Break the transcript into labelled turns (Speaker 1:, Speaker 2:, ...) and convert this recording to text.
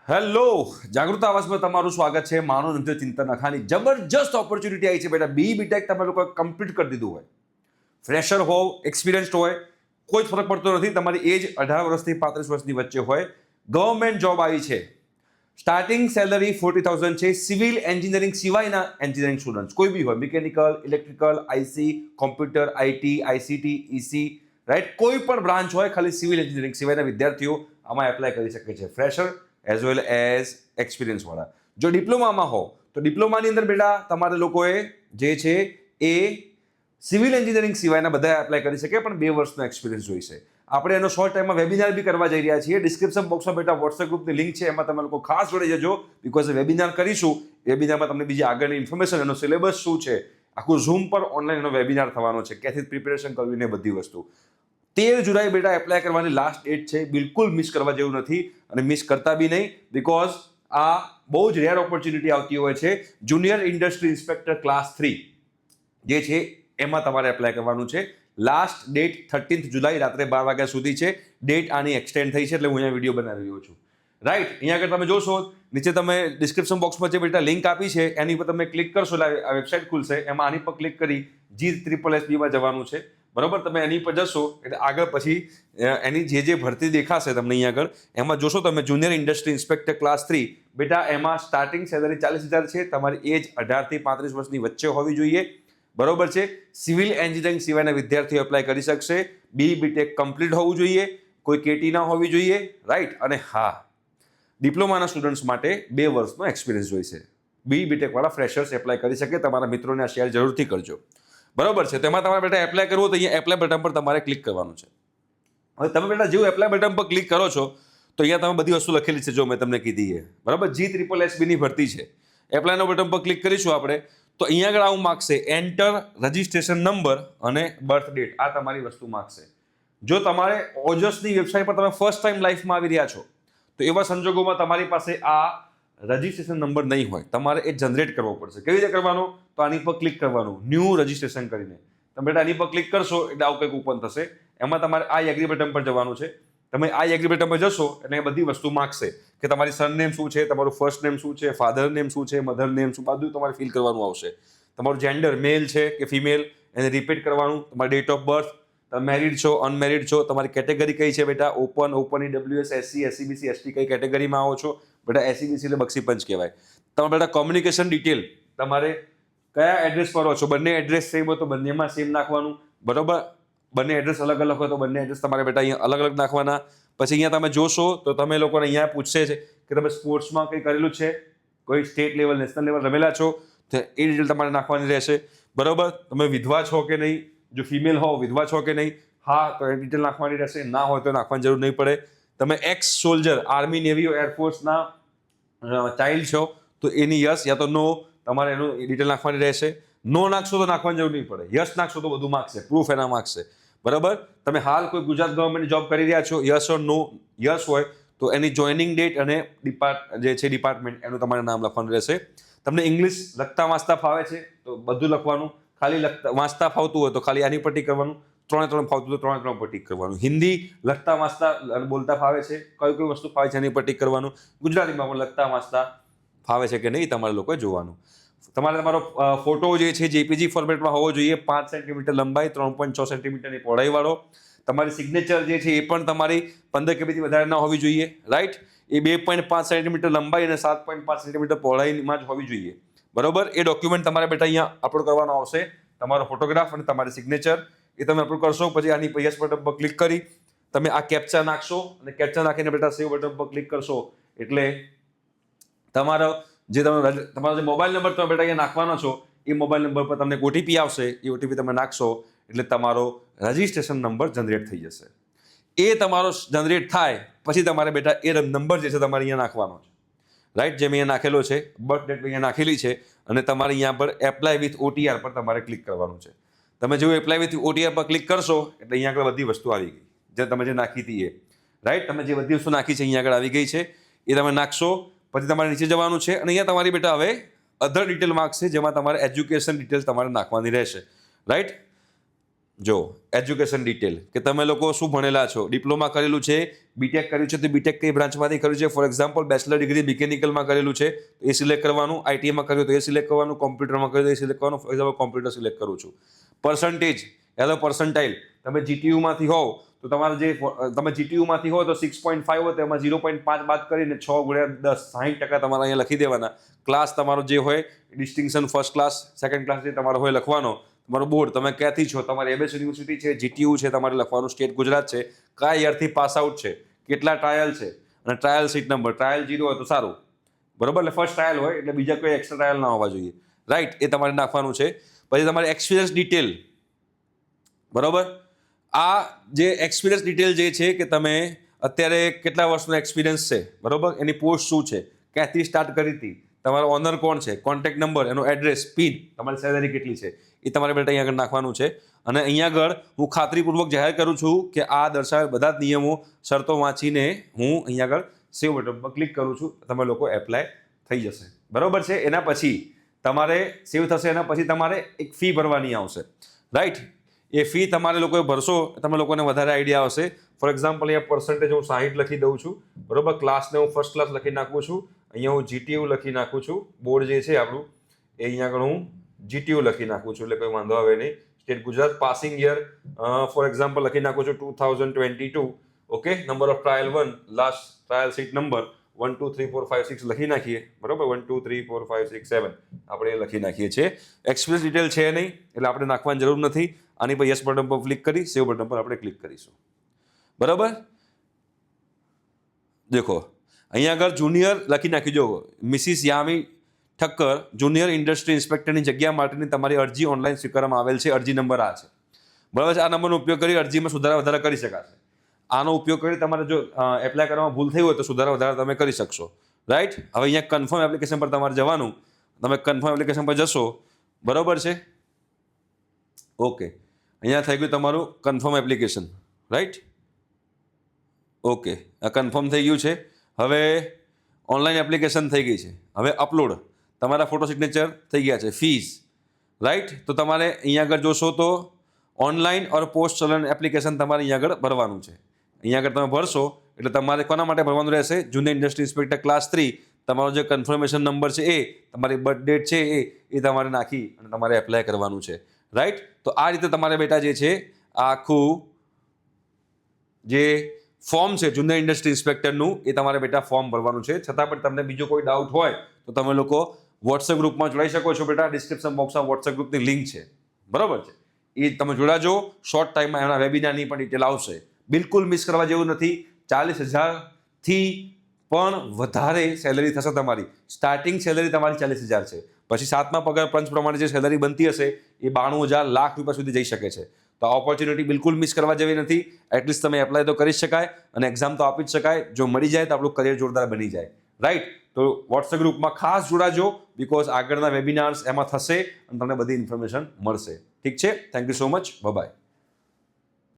Speaker 1: Hello, જાગૃત આવાસમાં તમારું સ્વાગત છે. માનવ નૃત્ય ચિંતન અખાની જબરજસ્ત ઓપોર્ચ્યુનિટી આવી છે બેટા. બીટેક તમે લોકો કમ્પ્લીટ કરી દીધું હોય, ફ્રેશર હોવ, એક્સપિરિયન્સ્ડ હોય, કોઈ જ ફરક પડતો નથી. તમારી એજ 18 વર્ષથી 35 વર્ષની વચ્ચે હોય. ગવર્મેન્ટ જોબ આવી છે. સ્ટાર્ટિંગ સેલરી 40,000 છે. સિવિલ એન્જિનિયરિંગ સિવાયના એન્જિનિયરિંગ સ્ટુડન્ટ્સ કોઈ બી હોય, mechanical, electrical, IC, computer, IT, ICT, EC, right, કોઈ પણ બ્રાન્ચ હોય, ખાલી સિવિલ એન્જિનિયરિંગ સિવાયના વિદ્યાર્થીઓ આમાં એપ્લાય કરી શકે છે. ફ્રેશર એઝ વેલ એઝ એક્સપિરિયન્સવાળા. જો ડિપ્લોમામાં હો તો ડિપ્લોમાની અંદર બેટા તમારે લોકોએ જે છે એ સિવિલ એન્જિનિયરિંગ સિવાયના બધા એપ્લાય કરી શકે, પણ 2 વર્ષનો એક્સપિરિયન્સ જોઈશે. આપણે એનો શોર્ટ ટાઈમમાં વેબિનાર બી કરવા જઈ રહ્યા છીએ. ડિસ્ક્રિપ્શન બોક્સમાં બેટા વોટ્સએપ ગ્રુપની લિંક છે, એમાં તમે લોકો ખાસ જોડે જજો. બિકોઝ વેબિનાર કરીશું, વેબિનારમાં તમને બીજી આગળની ઇન્ફોર્મેશન, એનો સિલેબસ શું છે, આખું ઝૂમ પર ઓનલાઈન એનો વેબિનાર થવાનો છે, ક્યાંથી પ્રિપેરેશન કરવી ને બધી વસ્તુ. 13 જુલાઈ બેટા એપ્લાય કરવાની લાસ્ટ ડેટ છે. બિલકુલ મિસ કરવા જેવું નથી અને મિસ કરતા બી નહીં, બિકોઝ આ બહુ જ રેર ઓપોર્ચ્યુનિટી આવતી હોય છે. જુનિયર ઇન્ડસ્ટ્રી ઇન્સ્પેક્ટર ક્લાસ 3 જે છે એમાં તમારે એપ્લાય કરવાનું છે. લાસ્ટ ડેટ 13 જુલાઈ રાત્રે 12 વાગ્યા સુધી છે. ડેટ આની એક્સટેન્ડ થઈ છે એટલે હું અહીંયા વિડીયો બનાવી રહ્યો છું. રાઈટ, અહીંયા આગળ તમે જોશો નીચે તમે ડિસ્ક્રિપ્શન બોક્સમાં જે બેટા લિંક આપી છે એની પર તમે ક્લિક કરશો એટલે આ વેબસાઇટ ખુલશે. એમાં આની પર ક્લિક કરી GSSSB-માં જવાનું છે. બરોબર, તમે એની પર જશો એટલે આગળ પછી એની જે ભરતી દેખાશે તમને અહીંયા આગળ, એમાં જોશો તમે જુનિયર ઇન્ડસ્ટ્રી ઇન્સ્પેક્ટર ક્લાસ 3 બેટા. એમાં સ્ટાર્ટિંગ સેલરી 40,000 છે. તમારી એજ 18 થી 35 વર્ષની વચ્ચે હોવી જોઈએ. બરોબર છે. સિવિલ એન્જિનિયરિંગ સિવાયના વિદ્યાર્થીઓ એપ્લાય કરી શકશે. બીટેક કમ્પ્લીટ હોવું જોઈએ, કોઈ કેટી ના હોવી જોઈએ, રાઈટ. અને હા, ડિપ્લોમાના સ્ટુડન્ટ્સ માટે 2 વર્ષનો એક્સપિરિયન્સ જોઈશે. બીટેક વાળા ફ્રેશર્સ એપ્લાય કરી શકે. તમારા મિત્રોને આ શેર જરૂરથી કરજો. બરોબર છે. તેમાં તમારે બેટા એપ્લાય કરવું તો અહીંયા એપ્લાય બટન પર તમારે ક્લિક કરવાનું છે. હવે તમે બેટા જેવું એપ્લાય બટન પર ક્લિક કરો છો તો અહીંયા તમે બધી વસ્તુ લખેલી છે, જો મેં તમને કીધી છે. બરાબર, GSSB-ની ભરતી છે. એપ્લાયના બટન પર ક્લિક કરીશું આપણે તો અહીંયા આગળ આવું માગશે એન્ટર રજિસ્ટ્રેશન નંબર અને બર્થ ડેટ. આ તમારી વસ્તુ માગશે. જો તમારે ઓજસની વેબસાઇટ પર તમે ફર્સ્ટ ટાઈમ લાઈફમાં આવી રહ્યા છો તો એવા સંજોગોમાં તમારી પાસે આ રજિસ્ટ્રેશન નંબર નહીં હોય, તમારે એ જનરેટ કરવો પડશે. કેવી રીતે કરવાનો? તો આની પર ક્લિક કરવાનું, ન્યૂ રજિસ્ટ્રેશન કરીને. તમે બેટા આની પર ક્લિક કરશો એટલે આવું કંઈક ઓપન થશે. એમાં તમારે આ એગ્રી બટન પર જવાનું છે. તમે આ એગ્રી બટન પર જશો એટલે એ બધી વસ્તુ માગશે કે તમારી સરનેમ શું છે, તમારું ફર્સ્ટ નેમ શું છે, ફાધર નેમ શું છે, મધર નેમ શું, બધું તમારે ફિલ કરવાનું આવશે. તમારું જેન્ડર મેલ છે કે ફિમેલ એને રિપીટ કરવાનું. તમારી ડેટ ઓફ બર્થ, તમે મેરિડ છો, અનમેરિડ છો, તમારી કેટેગરી કઈ છે બેટા, open EWS, SC, SCBC, ST કઈ કેટેગરીમાં આવો છો બેટા. SCBC એટલે બક્ષીપંચ કહેવાય. તમે બેટા કોમ્યુનિકેશન ડિટેલ, તમારે કયા એડ્રેસ પર રહો છો, બંને એડ્રેસ સેમ હોય તો બંનેમાં સેમ નાખવાનું. બરોબર, બંને એડ્રેસ અલગ અલગ હોય તો બંને એડ્રેસ તમારે બેટા અહીંયા અલગ અલગ નાખવાના. પછી અહીંયા તમે જોશો તો તમે લોકોને અહીંયા પૂછશે છે કે તમે સ્પોર્ટ્સમાં કંઈ કરેલું છે, કોઈ સ્ટેટ લેવલ, નેશનલ લેવલ રમેલા છો, તો એ ડિટેલ તમારે નાખવાની રહેશે. બરોબર, તમે વિધવા છો કે નહીં, જો ફિમેલ હો વિધવા છો કે નહીં, હા તો એ ડિટેલ નાખવાની રહેશે. ના હોય તો નાખવાની જરૂર નહીં પડે. તમે એક્સ સોલ્જર, આર્મી, નેવી, એરફોર્સના ચાઇલ્ડ છો તો એની યસ યા તો નો તમારે એનું ડિટેલ નાખવાની રહેશે. નો નાખશો તો નાખવાની જરૂર નહીં પડે. યસ નાખશો તો બધું માગશે, પ્રૂફ એના માગશે. બરાબર, તમે હાલ કોઈ ગુજરાત ગવર્મેન્ટની જોબ કરી રહ્યા છો, યસ ઓર નો. યસ હોય તો એની જોઈનિંગ ડેટ અને જે છે ડિપાર્ટમેન્ટ એનું તમારે નામ લખવાનું રહેશે. તમને ઇંગ્લિશ લખતા વાંચતા ફાવે છે તો બધું લખવાનું. ખાલી વાંચતા ફાવતું હોય તો ખાલી આની પર ટીક કરવાનું. 3 ફાવતું તો 3 પર ટીક કરવાનું. હિન્દી લખતા વાંચતા બોલતા ફાવે છે, કઈ વસ્તુ ફાવે છે એની પર ટીક કરવાનું. ગુજરાતીમાં પણ લખતા વાંચતા ફાવે છે કે નહીં તમારે લોકોએ જોવાનું. તમારે તમારો ફોટો જે છે JPG ફોર્મેટમાં હોવો જોઈએ. 5 સેન્ટીમીટર લંબાઈ, 3.6 સેન્ટીમીટરની પહોળાઈવાળો. તમારી સિગ્નેચર જે છે એ પણ તમારી 15 KB થી વધારે ના હોવી જોઈએ. રાઈટ, એ 2.5 સેન્ટીમીટર લંબાઈ અને 7.5 સેન્ટીમીટર પહોળાઈમાં જ હોવી જોઈએ. બરોબર, એ ડોક્યુમેન્ટ તમારે બેટા અહીંયા અપલોડ કરવાનો આવશે. તમારો ફોટોગ્રાફ અને તમારી સિગ્નેચર એ તમે અપલોડ કરશો. પછી આની યસ બટન પર ક્લિક કરી તમે આ કેપ્ચા નાખશો અને કેપ્ચા નાખીને બેટા સેવ બટન પર ક્લિક કરશો એટલે તમારો જે મોબાઈલ નંબર તમે બેટા અહીંયા નાખવાનો છો એ મોબાઈલ નંબર પર તમને OTP આવશે. એ OTP તમે નાખશો એટલે તમારો રજિસ્ટ્રેશન નંબર જનરેટ થઈ જશે. એ તમારો જનરેટ થાય પછી તમારે બેટા એ નંબર જે છે તમારે અહીંયા નાખવાનો છે. રાઈટ, જે મેં અહીંયા નાખેલો છે, બર્થ ડેટ અહીંયા નાખેલી છે અને તમારે અહીંયા પર એપ્લાય વિથ OTR પર તમારે ક્લિક કરવાનું છે. તમે જેવું એપ્લાય વિથ OTR પર ક્લિક કરશો એટલે અહીંયા આગળ બધી વસ્તુ આવી ગઈ જે તમે જે નાખી હતી એ. રાઈટ, તમે જે બધી વસ્તુ નાખી છે અહીંયા આગળ આવી ગઈ છે. એ તમે નાખશો પછી તમારે નીચે જવાનું છે અને અહીંયા તમારી બેટા હવે અધર ડિટેલ માગશે જેમાં તમારે એજ્યુકેશન ડિટેલ તમારે નાખવાની રહેશે. રાઈટ, જો એજ્યુકેશન ડિટેલ કે તમે લોકો શું ભણેલા છો, ડિપ્લોમા કરેલું છે, બીટેક કર્યું છે તો બીટેક કઈ બ્રાન્ચમાંથી કર્યું છે. ફોર એક્ઝામ્પલ બેચલર ડિગ્રી મિકેનિકલમાં કરેલું છે તો એ સિલેક્ટ કરવાનું, આઈટીઆઈમાં કર્યું તો એ સિલેક્ટ કરવાનું, કોમ્પ્યુટરમાં કર્યું તો એ સિલેક્ટ કરવાનું. ફોર એક્ઝામ્પલ કોમ્પ્યુટર સિલેક્ટ કરું છું. પર્સન્ટેજ યા પર્સન્ટાઇલ, તમે જીટીયુમાંથી હોવ તો તમારે જે તમે જીટીયુમાંથી હો તો 6.5 હોય તો એમાં 0.5 બાદ કરીને 6 ગુણ્યા 10 60% તમારે અહીંયા લખી દેવાના. ક્લાસ તમારો જે હોય distinction first class second class જે તમારો હોય લખવાનો. તમારું બોર્ડ તમે ક્યાંથી છો, તમારી એમએસ યુનિવર્સિટી છે, જીટીયુ છે, તમારે લખવાનું, સ્ટેટ ગુજરાત છે, કયા યરથી પાસ આઉટ છે, કેટલા ટ્રાયલ છે અને ટ્રાયલ સીટ નંબર. ટ્રાયલ 0 હોય તો સારું, બરોબર, એટલે ફર્સ્ટ ટ્રાયલ હોય એટલે બીજા કોઈ એક્સ્ટ્રા ટ્રાયલ ના હોવા જોઈએ, રાઈટ, એ તમારે નાખવાનું છે. પછી તમારે એક્સપિરિયન્સ ડિટેલ, બરોબર, આ જે એક્સપિરિયન્સ ડિટેલ જે છે કે તમે અત્યારે કેટલા વર્ષનો એક્સપિરિયન્સ છે, બરોબર, એની પોસ્ટ શું છે, ક્યાંથી સ્ટાર્ટ કરી હતી, તમારો ઓનર કોણ છે, કોન્ટેક્ટ નંબર, એનો એડ્રેસ, પિન, તમારી સેલેરી કેટલી છે, એ તમારે બેટા અહીંયા આગળ નાખવાનું છે. અને અહીંયા આગળ હું ખાતરીપૂર્વક જાહેર કરું છું કે આ દર્શાવેલ બધા જ નિયમો શરતો વાંચીને હું અહીંયા આગળ સેવ બટન પર ક્લિક કરું છું, તમે લોકો એપ્લાય થઈ જશે, બરોબર છે. એના પછી તમારે સેવ થશે, એના પછી તમારે એક ફી ભરવાની આવશે, રાઈટ. એ ફી તમારે લોકોએ ભરશો, તમે લોકોને વધારે આઈડિયા આવશે. ફોર એક્ઝામ્પલ અહીંયા પર્સન્ટેજ હું 60 લખી દઉં છું, બરોબર, ક્લાસને હું ફર્સ્ટ ક્લાસ લખી નાખું છું, અહીંયા હું જીટીયુ લખી નાખું છું, બોર્ડ જે છે આપણું એ અહીંયા આગળ હું જીટીયુ લખી નાખું છું, એટલે કોઈ વાંધો આવે નહીં. State Gujarat, passing year for example લખી નાખું છું 2022. Okay, number of trial 1, last trial seat number 1 2 3 4 5 6 લખી નાખીએ, બરોબર, 1 2 3 4 5 6 7 આપણે એ લખી નાખીએ છીએ. એક્સપિરિયન્સ ડિટેલ છે નહીં એટલે આપણે નાખવાની જરૂર નથી. આની પર યસ બટન પર ક્લિક કરી સેવ બટન પર આપણે ક્લિક કરીશું, બરાબર. દેખો અહીંયા આગળ જુનિયર લખી નાખી, જો Mrs Yami Thakkar junior industry ઇન્સ્પેક્ટરની જગ્યા માટેની તમારી અરજી ઓનલાઈન સ્વીકારવામાં આવેલ છે. અરજી નંબર આ છે, બરાબર છે. આ નંબરનો ઉપયોગ કરી અરજીમાં સુધારા વધારા કરી શકાશે. આનો ઉપયોગ કરી તમારે જો એપ્લાય કરવામાં ભૂલ થઈ હોય તો સુધારા વધારા તમે કરી શકશો, રાઈટ. હવે અહીંયા કન્ફર્મ એપ્લિકેશન પર તમારે જવાનું, તમે કન્ફર્મ એપ્લિકેશન પર જશો, બરાબર છે. ઓકે, અહીંયા થઈ ગયું તમારું કન્ફર્મ એપ્લિકેશન, રાઈટ. ઓકે, આ કન્ફર્મ થઈ ગયું છે. હવે ઓનલાઈન એપ્લિકેશન થઈ ગઈ છે. હવે અપલોડ, તમારા ફોટો સિગ્નેચર થઈ ગયા છે. Fees, right. તો તમારે અહીંયા આગળ જોશો તો ઓનલાઈન ઓર પોસ્ટ ચલન એપ્લિકેશન તમારે અહીંયા આગળ ભરવાનું છે. અહીંયા આગળ તમે ભરશો એટલે તમારે કોના માટે ભરવાનું રહેશે, જુનિયર ઇન્ડસ્ટ્રી ઇન્સ્પેક્ટર ક્લાસ 3, તમારો જે કન્ફર્મેશન નંબર છે એ, તમારી બર્થ ડેટ છે એ તમારે નાખી અને તમારે એપ્લાય કરવાનું છે, રાઈટ. તો આ રીતે તમારે બેટા જે છે આખું જે ફોર્મ છે જુનિયર ઇન્ડસ્ટ્રી ઇન્સ્પેક્ટરનું એ તમારે બેટા ફોર્મ ભરવાનું છે. છતાં પણ તમને બીજો કોઈ ડાઉટ હોય તો તમે લોકો વોટ્સએપ ગ્રુપમાં જોડાઈ શકો છો બેટા. ડિસ્ક્રિપ્શન બોક્સમાં વોટ્સએપ ગ્રુપની લિંક છે, બરાબર છે, એ તમે જોડાજો. શોર્ટ ટાઈમમાં એના વેબિનારની પણ ડિટેલ આવશે. બિલકુલ મિસ કરવા જેવું નથી. 40,000થી પણ વધારે સેલેરી થશે તમારી. સ્ટાર્ટિંગ સેલેરી તમારી 40,000 છે. પછી 7મા પગાર પંચ પ્રમાણે જે સેલેરી બનતી હશે એ 92,000 લાખ રૂપિયા સુધી જઈ શકે છે. તો આ ઓપોર્ચ્યુનિટી બિલકુલ મિસ કરવા જેવી નથી. એટલીસ્ટ તમે એપ્લાય તો કરી શકાય અને એક્ઝામ તો આપી જ શકાય. જો મળી જાય તો આપણું કરિયર જોરદાર બની જાય, રાઈટ. તો વોટ્સએપ ગ્રુપમાં ખાસ જોડાજો, બિકોઝ આગળના વેબિનાર્સ એમાં થશે અને તમને બધી ઇન્ફોર્મેશન મળશે. ઠીક છે, thank you so much, by.